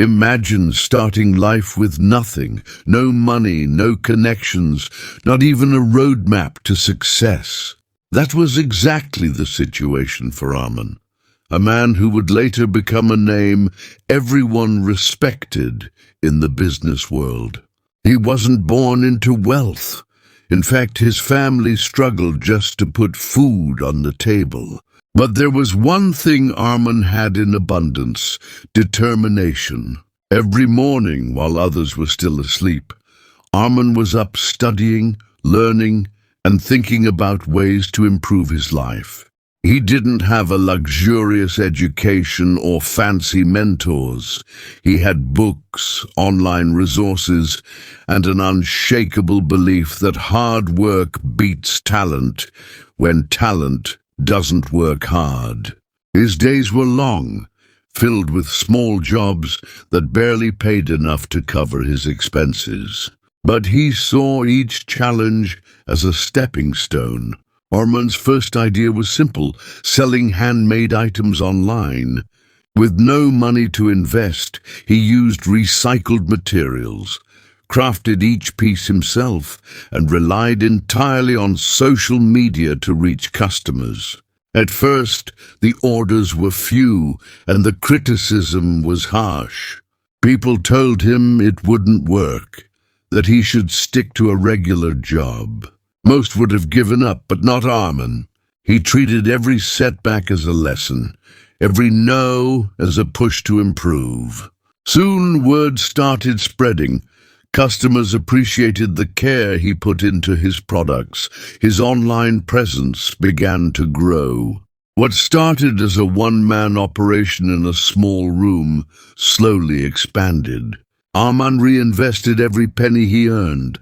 Imagine starting life with nothing, no money, no connections, not even a roadmap to success. That was exactly the situation for Arman, a man who would later become a name everyone respected in the business world. He wasn't born into wealth. In fact, his family struggled just to put food on the table. But there was one thing Arman had in abundance: determination. Every morning, while others were still asleep, Arman was up studying, learning, and thinking about ways to improve his life. He didn't have a luxurious education or fancy mentors. He had books, online resources, and an unshakable belief that hard work beats talent when talent doesn't work hard. His days were long, filled with small jobs that barely paid enough to cover his expenses. But he saw each challenge as a stepping stone. Arman's first idea was simple: selling handmade items online. With no money to invest, he used recycled materials, crafted each piece himself, and relied entirely on social media to reach customers. At first, the orders were few, and the criticism was harsh. People told him it wouldn't work, that he should stick to a regular job. Most would have given up, but not Arman. He treated every setback as a lesson, every no as a push to improve. Soon word started spreading. Customers appreciated the care he put into his products. His online presence began to grow. What started as a one-man operation in a small room slowly expanded. Arman reinvested every penny he earned.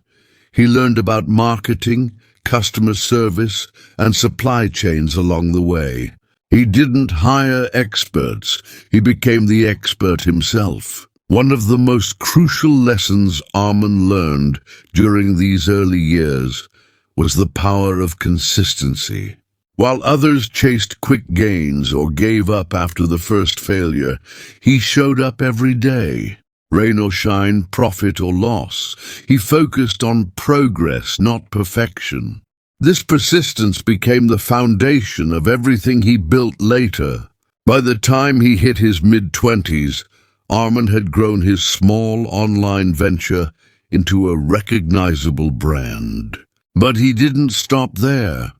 He learned about marketing, customer service, and supply chains along the way. He didn't hire experts. He became the expert himself. One of the most crucial lessons Arman learned during these early years was the power of consistency. While others chased quick gains or gave up after the first failure, he showed up every day. Rain or shine, profit or loss, he focused on progress, not perfection. This persistence became the foundation of everything he built later. By the time he hit his mid-20s, Arman had grown his small online venture into a recognizable brand. But he didn't stop there.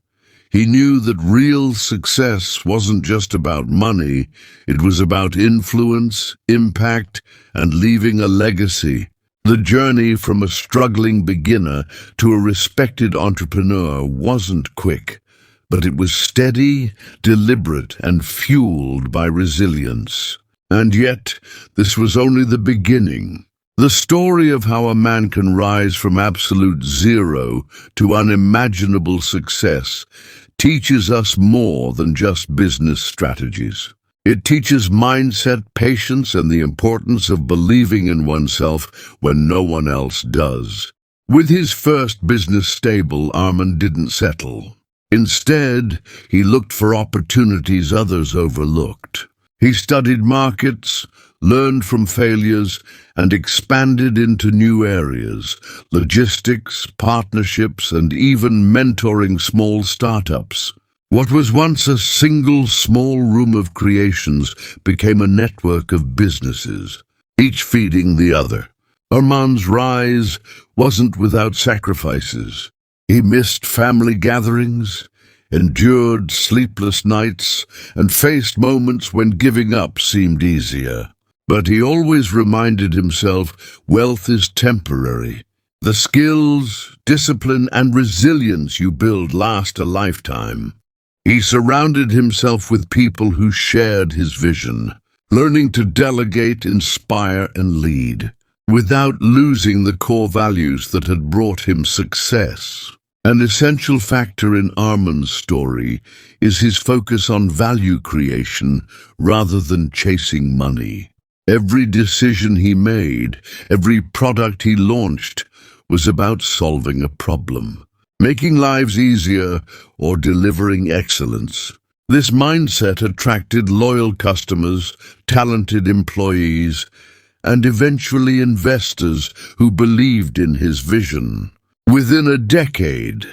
He knew that real success wasn't just about money. It was about influence, impact, and leaving a legacy. The journey from a struggling beginner to a respected entrepreneur wasn't quick, but it was steady, deliberate, and fueled by resilience. And yet, this was only the beginning. The story of how a man can rise from absolute zero to unimaginable success teaches us more than just business strategies. It teaches mindset, patience, and the importance of believing in oneself when no one else does. With his first business stable, Arman didn't settle. Instead, he looked for opportunities others overlooked. He studied markets, learned from failures, and expanded into new areas: logistics, partnerships, and even mentoring small startups. What was once a single small room of creations became a network of businesses, each feeding the other. Arman's rise wasn't without sacrifices. He missed family gatherings, endured sleepless nights, and faced moments when giving up seemed easier. But he always reminded himself wealth is temporary. The skills, discipline, and resilience you build last a lifetime. He surrounded himself with people who shared his vision, learning to delegate, inspire, and lead, without losing the core values that had brought him success. An essential factor in Arman's story is his focus on value creation rather than chasing money. Every decision he made, every product he launched, was about solving a problem, making lives easier, or delivering excellence. This mindset attracted loyal customers, talented employees, and eventually investors who believed in his vision. Within a decade,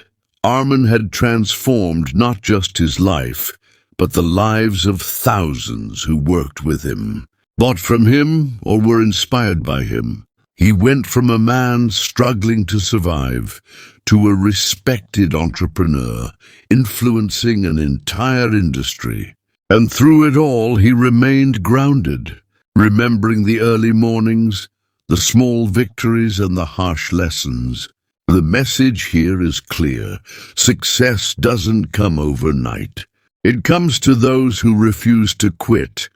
Arman had transformed not just his life, but the lives of thousands who worked with him, bought from him, or were inspired by him. He went from a man struggling to survive to a respected entrepreneur, influencing an entire industry. And through it all, he remained grounded, remembering the early mornings, the small victories, and the harsh lessons. The message here is clear. Success doesn't come overnight. It comes to those who refuse to quit,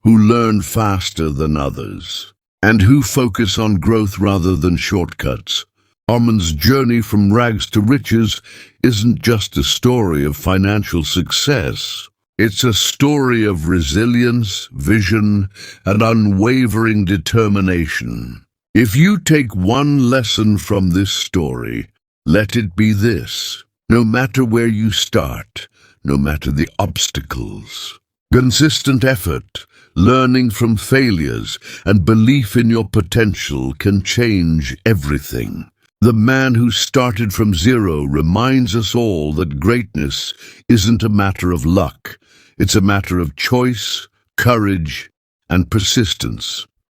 who learn faster than others, and who focus on growth rather than shortcuts. Arman's journey from rags to riches isn't just a story of financial success. It's a story of resilience, vision, and unwavering determination. If you take one lesson from this story, let it be this: no matter where you start, no matter the obstacles, consistent effort, learning from failures, and belief in your potential can change everything. The man who started from zero reminds us all that greatness isn't a matter of luck. It's a matter of choice, courage, and persistence.